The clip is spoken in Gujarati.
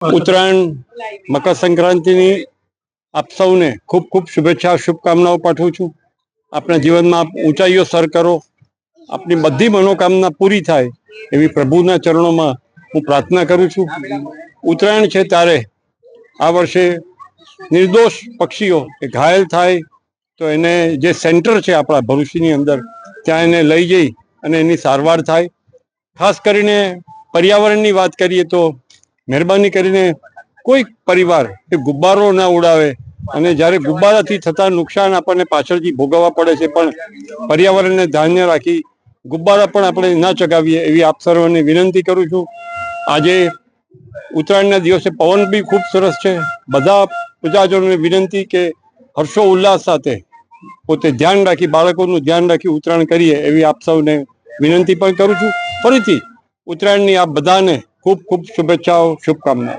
ઉત્તરાયણ મકર સંક્રાંતિની આપ સૌને ખૂબ ખૂબ શુભેચ્છા શુભકામનાઓ પાઠવું છું। આપણા જીવનમાં આપ ઊંચાઈઓ સર કરો, આપની બધી મનોકામના પૂરી થાય એવી પ્રભુના ચરણોમાં હું પ્રાર્થના કરું છું। ઉત્તરાયણ છે ત્યારે આ વર્ષે નિર્દોષ પક્ષીઓ એ ઘાયલ થાય તો એને જે સેન્ટર છે આપણા ભરૂચની અંદર ત્યાં એને લઈ જઈ અને એની સારવાર થાય। ખાસ કરીને પર્યાવરણની વાત કરીએ તો મહેરબાની કરીને કોઈ પરિવાર એ ગુબ્બારો ના ઉડાવે, અને જ્યારે ગુબ્બારાથી થતા નુકસાન આપણને પાછળથી ભોગવવા પડે છે, પણ પર્યાવરણને ધ્યાને રાખી ગુબ્બારા પણ આપણે ના ચગાવીએ એવી આપ સર્વને વિનંતી કરું છું। આજે ઉત્તરાયણના દિવસે પવન બી ખૂબ સરસ છે। બધા પ્રજાજનોને વિનંતી કે હર્ષો ઉલ્લાસ સાથે પોતે ધ્યાન રાખી, બાળકોનું ધ્યાન રાખી ઉત્તરાયણ કરીએ એવી આપ સૌને વિનંતી પણ કરું છું। ફરીથી ઉત્તરાયણની આપ બધાને ખૂબ ખૂબ શુભેચ્છાઓ શુભકામનાઓ।